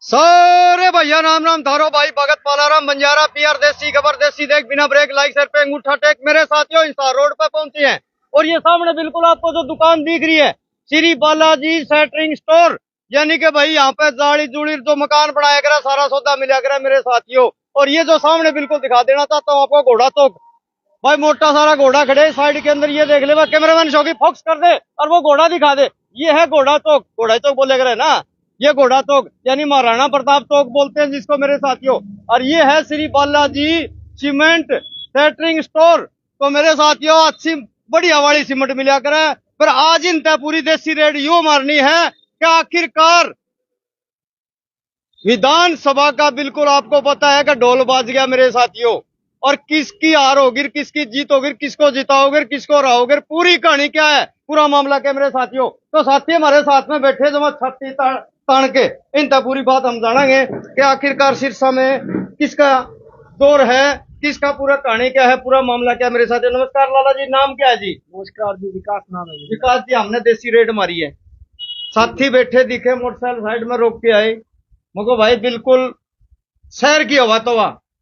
सारे भैया राम राम थारो भाई भगत पालाराम बंजारा पीआर देसी खबर देसी देख बिना ब्रेक लाइक सर पे अंगूठा टेक मेरे साथियों इंसार रोड पे पहुंचे हैं। और ये सामने बिल्कुल आपको जो दुकान दिख रही है श्री बालाजी सेटरिंग स्टोर, यानी कि भाई यहाँ पे जाड़ी जुड़ी जो मकान बनाया करा सारा सौदा मिला करा मेरे साथियों। और ये जो सामने बिल्कुल दिखा देना चाहता हूँ आपको घोड़ा तो भाई मोटा सारा घोड़ा खड़े साइड के अंदर, ये देख ले कैमरामैन शौकी फोकस कर दे और वो घोड़ा दिखा दे। ये है घोड़ा चौक, घोड़ा चौक बोले करे ना, ये घोड़ा चौक यानी महाराणा प्रताप चौक बोलते हैं जिसको मेरे साथियों। और ये है श्री बालाजी सीमेंट सेटरिंग स्टोर। तो मेरे साथियों अच्छी बढ़िया वाली सीमेंट मिला करे, पर आज इन पूरी देसी रेड यूं मारनी है कि आखिरकार विधानसभा का बिल्कुल आपको पता है कि ढोल बाज गया मेरे साथियों। और किसकी हार होगी, किसकी जीत होगी, किसको जिताओगे, किसको रहोगे, पूरी कहानी क्या है, पूरा मामला क्या मेरे साथियों। तो साथी हमारे साथ में बैठे जो छत्ती तान के इन पूरी बात हम जानेंगे कि आखिरकार सिरसा में किसका जोर है, किसका पूरा कहानी क्या है, पूरा मामला क्या है मेरे साथियों। नमस्कार लाला जी, नाम क्या है जी? नमस्कार जी, विकास नाम है जी। विकास जी, हमने देसी रेड मारी है, साथी बैठे दिखे मोटरसाइकिल साइड में रोक के आए, मको भाई बिल्कुल शहर की हवा तो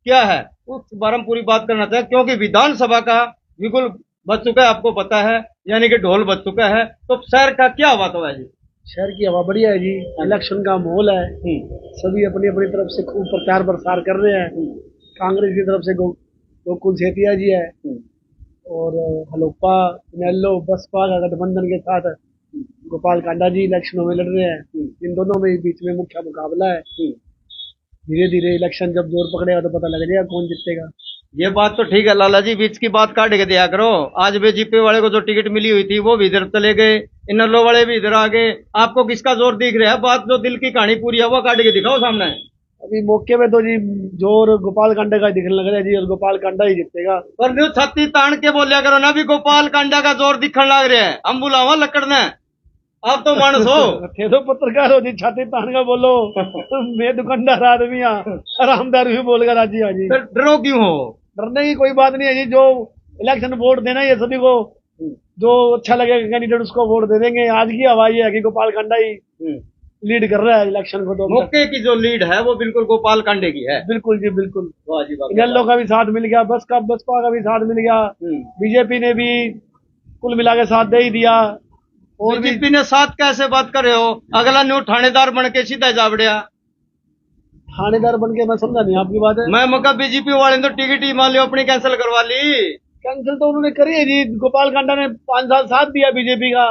क्या है उस बारे में पूरी बात करना चाहिए, क्योंकि विधानसभा का बिल्कुल बच चुका है, आपको पता है, यानी कि ढोल बच चुका है। तो शहर का क्या हवा तो है जी? शहर की हवा बढ़िया है जी, इलेक्शन का माहौल है, सभी अपनी अपनी तरफ से खूब प्रचार प्रसार कर रहे हैं। कांग्रेस की तरफ से गोकुल सेतिया जी है और हलोपा नेल्लो बसपा का गठबंधन के साथ गोपाल कांडा जी इलेक्शनों में लड़ रहे हैं। इन दोनों में बीच में मुख्य मुकाबला है। धीरे धीरे इलेक्शन जब जोर पकड़ेगा तो पता लग जाएगा कौन जीतेगा। ये बात तो ठीक है लाला जी, बीच की बात काट के दिया करो। आज बीजेपी वाले को जो टिकट मिली हुई थी वो भी इधर चले गए, इनलो वाले भी इधर आ गए, आपको किसका जोर दिख रहा है? बात जो दिल की कहानी पूरी है वो काट के दिखाओ सामने। अभी मौके पे तो जी जोर गोपाल कांडा का दिखने लग रहा है जी, और गोपाल कांडा ही जीतेगा। पर जो छत्ती तान के बोलिया करो ना, भी गोपाल कांडा का जोर दिखने लग रहा है, हम बुलावा लकड़ने, आप तो मानस हो थे तो पत्रकार हो जी, छाती तान का बोलो मैं दुकानदार आदमी आरामदार भी बोलकर राजी हाँ जी। डरो क्यों हो? डरने की कोई बात नहीं है जी, जो इलेक्शन वोट देना है सभी को, जो अच्छा लगेगा कैंडिडेट उसको वोट दे देंगे। आज की हवा ये है कि गोपाल कांडा ही लीड कर रहा है इलेक्शन को। तो मौके की जो लीड है वो बिल्कुल गोपाल कांडे की है। बिल्कुल जी बिल्कुल। येल्लो का भी साथ मिल गया, बसपा का भी साथ मिल गया, बीजेपी ने भी कुल मिला के साथ दे ही दिया। और बीजेपी ने साथ कैसे बात कर रहे हो? अगला न्यू थानेदार बन के सीधा जावड़िया थानेदार बन के, मैं समझा नहीं आपकी बात है। मैं मका बीजेपी वाले ने तो टिकट ही मान लियो अपनी कैंसिल करवा ली। कैंसिल तो उन्होंने करी है जी, गोपाल कांडा ने 5 साल साथ दिया बीजेपी का।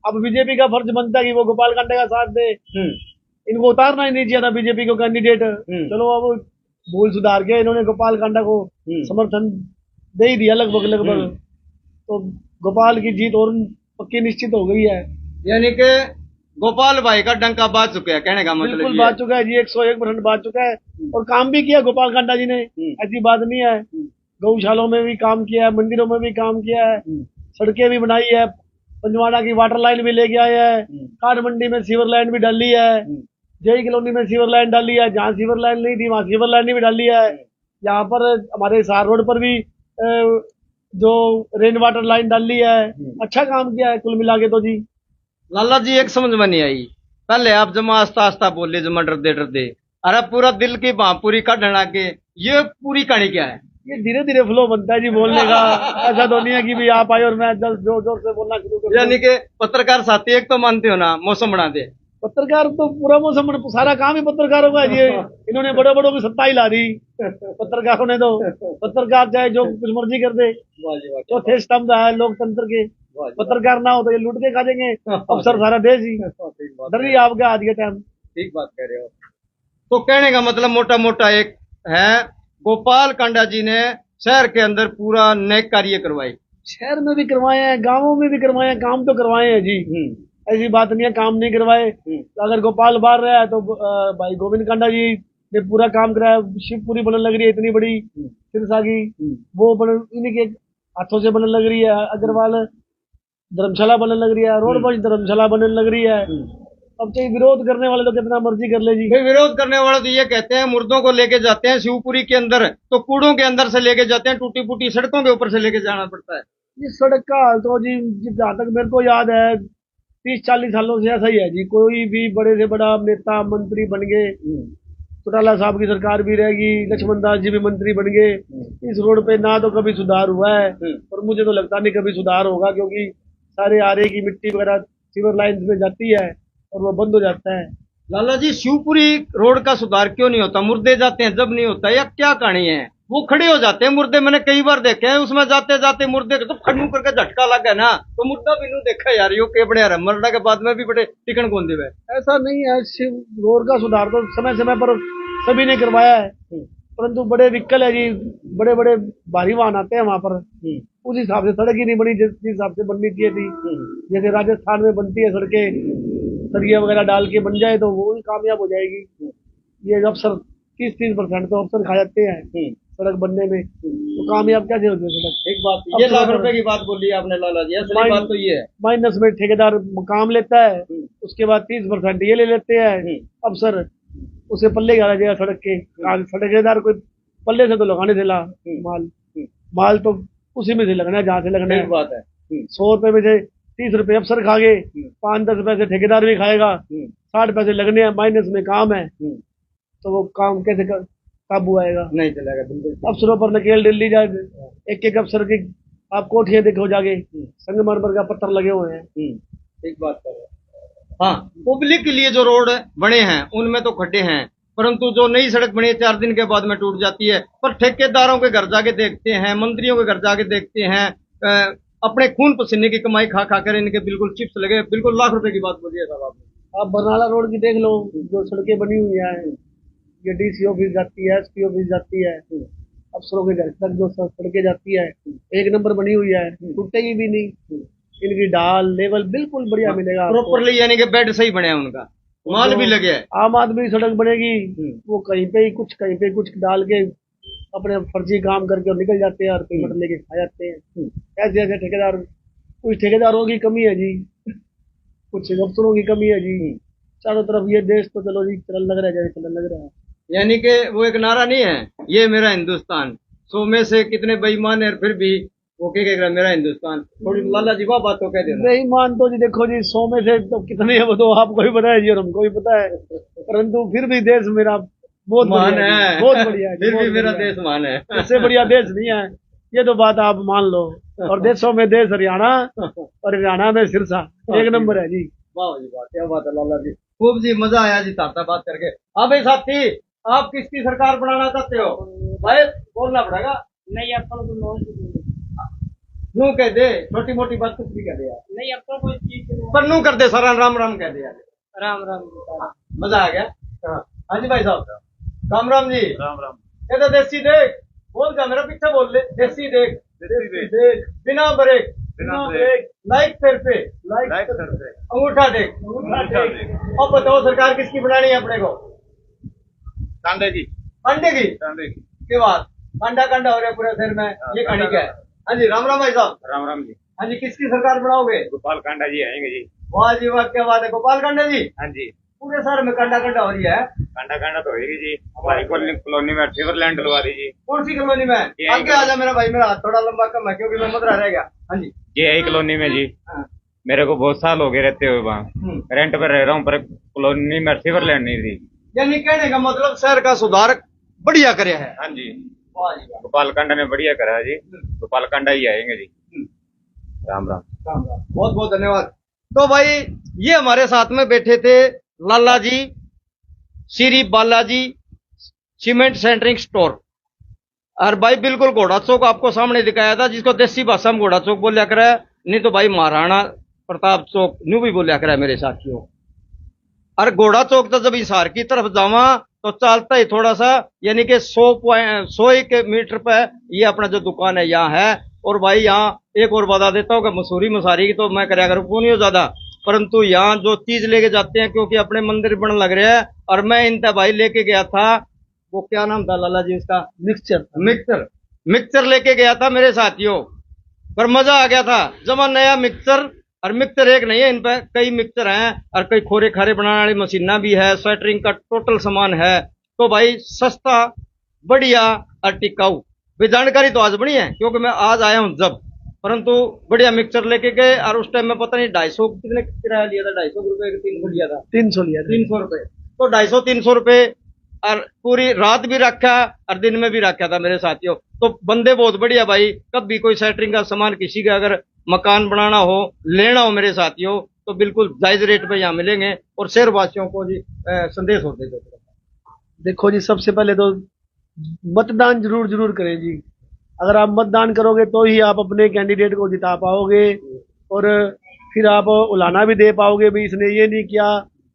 अब बीजेपी का फर्ज बनता है कि वो गोपाल कांडा का साथ दे। इनको उतारना ही नहीं चाहिए था बीजेपी को कैंडिडेट। चलो अब भूल सुधार के इन्होंने गोपाल कांडा को समर्थन दे ही दिया लगभग। तो गोपाल की जीत और पक्की निश्चित हो गई है, यानी कि गोपाल भाई का डंका बाज चुका है, कहने का मतलब बिल्कुल बाज चुका है जी, 101% बाज चुका है। और काम भी किया गोपाल कांडा जी ने, ऐसी बात नहीं है। गौशालों में भी काम किया है, मंदिरों में भी काम किया है, सड़कें भी बनाई है, पंजवाड़ा की वाटर लाइन भी लेके आए है, काठ मंडी में सीवर लाइन भी डाली है, जय कॉलोनी में सीवर लाइन डाली है, जहाँ सीवर लाइन नहीं थी वहाँ सीवर लाइन भी डाली है। यहाँ पर हमारे सार रोड पर भी जो रेन वाटर लाइन डाली है, अच्छा काम किया है कुल मिला के तो जी। लाला जी एक समझ में नहीं आई, पहले आप जमा आस्ता आस्ता बोले जमा डरते, अरे पूरा दिल की पूरी का डरा के, ये पूरी कहानी क्या है? ये धीरे धीरे फ्लो बनता है जी बोलने का। ऐसा तो नहीं है कि भी आप आए और मैं जल्द जोर जोर से बोलना शुरू कर। यानी कि पत्रकार साथी एक तो मानते हो ना मौसम बना दे, पत्रकार तो पूरा मौसम सारा काम ही पत्रकारों का है। इन्होंने बड़े बड़ों की सत्ता ही ला दी पत्रकारों ने। तो पत्रकार चाहे जो कुछ मर्जी कर दे, चौथे स्तंभ है लोकतंत्र के। पत्रकार ना हो तो ये लूट के खा देंगे अफसर सारा देश ही। डर ही आपका आज के टाइम। ठीक बात कह रहे हो। तो कहने का मतलब मोटा मोटा एक है, गोपाल कांडा जी ने शहर के अंदर पूरा नेक कार्य करवाए, शहर में भी करवाए हैं, गाँवों में भी करवाए हैं, काम तो करवाए हैं जी। ऐसी बात नहीं है काम नहीं करवाए। अगर गोपाल बाहर रहा है तो भाई गोविंद कांडा जी ने पूरा काम कराया। शिवपुरी बनने लग रही है इतनी बड़ी सिरसा की, वो इन्हीं के हाथों से बनने लग रही है। अग्रवाल धर्मशाला बनने लग रही है, रोड पर धर्मशाला बनने लग रही है। अब तो विरोध करने वाले तो कितना मर्जी कर ले जी। विरोध करने वाले तो ये कहते हैं मुर्दों को लेके जाते हैं शिवपुरी के अंदर, तो कूड़ों के अंदर से लेके जाते हैं, टूटी फूटी सड़कों के ऊपर से लेके जाना पड़ता है। इस सड़क का हाल तो जी जहाँ तक मेरे को याद है 30-40 सालों से ऐसा ही है जी। कोई भी बड़े से बड़ा नेता मंत्री बन गए, चौटाला साहब की सरकार भी रहेगी, लक्ष्मण दास जी भी मंत्री बन गए, इस रोड पे ना तो कभी सुधार हुआ है और मुझे तो लगता नहीं कभी सुधार होगा, क्योंकि सारे आरे की मिट्टी वगैरह सीवर लाइन में जाती है और वो बंद हो जाता है। लाला जी, शिवपुरी रोड का सुधार क्यों नहीं होता? मुर्दे जाते हैं जब नहीं होता, या क्या कहानी है? वो खड़े हो जाते हैं मुर्दे, मैंने कई बार देखे हैं, उसमें जाते जाते मुर्दे तो खड़ू करके झटका लग गया ना, तो मुर्दा भी नहीं देखा यार, यो के बड़े मरना के बाद में भी बड़े टिकन कौन देवे। ऐसा नहीं है, शिव रोड का सुधार तो समय समय पर सभी ने करवाया है, परंतु बड़े विकल है जी, बड़े बड़े भारी वाहन आते हैं वहां पर, उस हिसाब से सड़क ही नहीं बनी जिस हिसाब से बननी चाहिए थी। जैसे राजस्थान में बनती है सड़कें, सरिया वगैरह डाल के बन जाए तो वो भी कामयाब हो जाएगी। ये अफसर 30-30% तो अफसर खा जाते हैं सड़क बनने में, तो कामयाब कैसे होती है सड़क? एक बात, ये लाख रुपए की बात बोली आपने लाला जी, असली बात तो ये है, माइनस में ठेकेदार काम लेता है, उसके बाद 30% ये ले लेते हैं अफसर, उसे पल्ले गाला जाएगा सड़क के। ठेकेदार कोई पल्ले से तो लगाने से ला माल तो उसी में से लगना है जहाँ से लगना है। बात है 100 रुपए में से 30 रुपए अफसर खा गए, 5-10 पैसे ठेकेदार भी खाएगा, 60 पैसे लगने हैं, माइनस में काम है, तो वो काम कैसे काबू आएगा? नहीं चलेगा। बिल्कुल अफसरों पर नकेल डाल दी जाए, एक एक अफसर की आप कोठियां देखो जाके, संगमरमर का पत्थर लगे हुए हैं। एक बात कर, हाँ, पब्लिक के लिए जो रोड बने हैं उनमें तो खड्डे हैं, परंतु जो नई सड़क बनी है 4 दिन के बाद में टूट जाती है। पर ठेकेदारों के घर जाके देखते हैं, मंत्रियों के घर जाके देखते हैं, अपने खून पसीने की कमाई खा खा कर इनके बिल्कुल चिप्स लगे, बिल्कुल लाख रुपए की बात बोलिए साहब आपने। आप बरनाला रोड की देख लो, जो सड़कें बनी हुई है, ये डीसी ऑफिस जाती है, एसपी ऑफिस जाती है, अफसरों के घर तक जो सड़कें जाती है, 1 नंबर बनी हुई है, टूटेगी भी नहीं। इनकी ढाल लेवल बिल्कुल बढ़िया मिलेगा प्रॉपरली, यानी कि बेड सही बने हैं, उनका माल भी लगे है। आम आदमी सड़क बनेगी, वो कहीं पे ही कुछ कहीं पे कुछ डाल के अपने फर्जी काम करके और निकल जाते हैं और पेमेंट लेके खा जाते हैं। ऐसे ऐसे ठेकेदार, कुछ ठेकेदारों की कमी है जी, कुछ अफसरों की कमी है जी, चारों तरफ ये देश तो चलो जी चलन लग रहा है जैसे चलन लग रहा है। यानी कि वो एक नारा नहीं है, ये मेरा हिंदुस्तान, 100 में से कितने बेईमान है, फिर भी वो क्या मेरा हिंदुस्तान। थोड़ी लाला जी वो बात तो कह देना। बेईमान तो जी देखो जी 100 में से तो कितने हैं वो तो आपको ही पता है जी और हमको भी पता है, परंतु फिर भी देश मेरा बहुत मान है, बहुत बढ़िया है, फिर भी मेरा देश मान है, इससे बढ़िया देश नहीं है, ये तो बात आप मान लो। और देशों में देश हरियाणा, और हरियाणा में सिरसा 1 नंबर है जी। वाह जी वाह, क्या बात है लाला जी, खूब जी मजा आया जी ताता बात करके। हाँ भाई साथी, आप किसकी सरकार बनाना चाहते हो? भाई बोलना पड़ेगा। नहीं अपन को नू कह दे, छोटी मोटी बात कुछ भी कह दे यार, नहीं अपन कोई चीज पर नू कर दे, सारा राम राम कह दे यार, राम राम। मजा आ गया। हाँ जी भाई साहब, राम राम जी। राम राम। ये तो देसी देख बोल जा, मेरा पीछे बोल ले, देसी देख, देख बिना ब्रेक, बिना ब्रेक, लाइक सिर पे, लाइक सिर पे, अंगूठा देख, अंगूठा देख। अब बताओ सरकार किसकी बनानी है अपने को? कांडे की, कांडे की, कांडे की। के बाद कांडा कांडा हो रहा है पूरे शहर में, ये कहानी क्या है? हाँ जी राम राम भाई साहब। राम राम जी। हाँ जी, किसकी सरकार बनाओगे? गोपाल कांडा जी आएंगे जी। वाह जी वाह, क्या बात है, गोपाल कांडा जी। हाँ जी, पूरे शहर में कांडा कांडा हो रही है। कांडा कांडा तो होगी जी, हमारी कॉलोनी में फेवरलैंड डलवा दीजिए। कौन सी कॉलोनी में? आगे आ जा मेरा भाई, मेरा हाथ थोड़ा लंबा कम है क्योंकि मैं मदरा रह गया। हाँ जी, ये आई कॉलोनी में जी। मेरे को बहुत साल हो गए रहते हुए वहाँ, रेंट पर रह रहा हूँ, पर कॉलोनी में फेवरलैंड नहीं थी। यानी कहने का मतलब शहर का सुधार बढ़िया करे है। हाँ जी, गोपाल कांडा ने बढ़िया करा है जी, गोपाल कांडा ही आएंगे जी। राम राम। राम राम, बहुत बहुत धन्यवाद। तो भाई ये हमारे साथ में बैठे थे Lala ji, Shri Balaji cement centering store, और भाई बिल्कुल घोड़ा चौक आपको सामने दिखाया था, जिसको देसी भाषा में घोड़ा चौक बोलिया करा है, नहीं तो भाई महाराणा प्रताप चौक न्यू भी बोलिया करा है मेरे साथियों। और घोड़ा चौक तो जब हिसार की तरफ जावा तो चलता ही थोड़ा सा, यानी कि 100 मीटर पे ये अपना जो दुकान है यहाँ है। और भाई यहाँ एक और बता देता हूँ कि मसूरी मसारी की तो मैं कराया करूँ क्यों नहीं हो ज्यादा, परंतु यहाँ जो चीज लेके जाते हैं क्योंकि अपने मंदिर बन लग रहे हैं, और मैं इनका भाई लेके गया था, वो क्या नाम था लाला जी उसका? मिक्सचर, मिक्सचर, मिक्सचर लेके गया था मेरे साथियों, पर मजा आ गया था। जमा नया मिक्सचर, और मिक्सचर एक नहीं है, इन पे कई मिक्सचर हैं, और कई खोरे खारे बनाने वाली मशीना भी है, स्वेटरिंग का टोटल सामान है। तो भाई सस्ता, बढ़िया और टिकाऊ। वे जानकारी तो आज बनी है क्योंकि मैं आज आया हूं जब, परंतु बढ़िया मिक्सचर लेके गए और उस टाइम में पता नहीं 250 कितने किराया लिया था, 250 रुपए का 300 लिया था, 300 लिया था। 300 रुपए। तो 250-300 रुपए और पूरी रात भी रखा और दिन में भी रखा था मेरे साथियों। तो बंदे बहुत बढ़िया भाई, कभी कोई सेटरिंग का सामान किसी का अगर मकान बनाना हो, लेना हो मेरे साथियों, तो बिल्कुल जायज रेट पे यहाँ मिलेंगे। और शहरवासियों को जी संदेश होते थे। देखो जी, सबसे पहले तो मतदान जरूर जरूर करें जी। अगर आप मतदान करोगे तो ही आप अपने कैंडिडेट को जिता पाओगे, और फिर आप उलाना भी दे पाओगे भी इसने ये नहीं किया।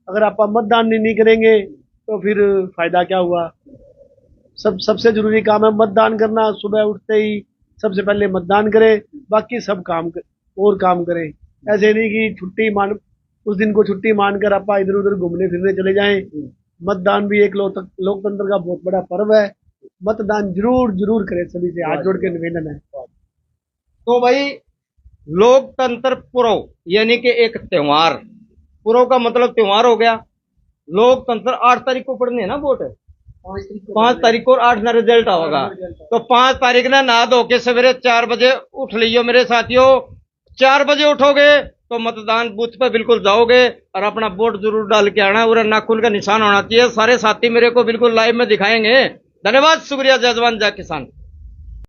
अगर आप मतदान नहीं करेंगे तो फिर फायदा क्या हुआ। सबसे जरूरी काम है मतदान करना। सुबह उठते ही सबसे पहले मतदान करें, बाकी सब काम और काम करें। ऐसे नहीं कि छुट्टी मान, उस दिन को छुट्टी मानकर आप इधर उधर घूमने फिरने चले जाएं। मतदान भी एक लोकतंत्र का बहुत बड़ा पर्व है। मतदान जरूर जरूर करें, सभी से हाथ जोड़ के निवेदन है। तो भाई लोकतंत्र पर्व यानी कि एक त्योहार, पर्व का मतलब त्योहार हो गया। लोकतंत्र 8 तारीख को पढ़ने है ना वोट, 5 तारीख को 8 ना रिजल्ट होगा। तो 5 तारीख ना नहा धो के सवेरे 4 बजे उठ लियो मेरे साथियों। 4 बजे उठोगे तो मतदान बूथ पे बिल्कुल जाओगे और अपना वोट जरूर डाल के आना। और नाखून का निशान होना चाहिए। सारे साथी मेरे को बिल्कुल लाइव में दिखाएंगे। धन्यवाद, शुक्रिया, जय जवान जय किसान।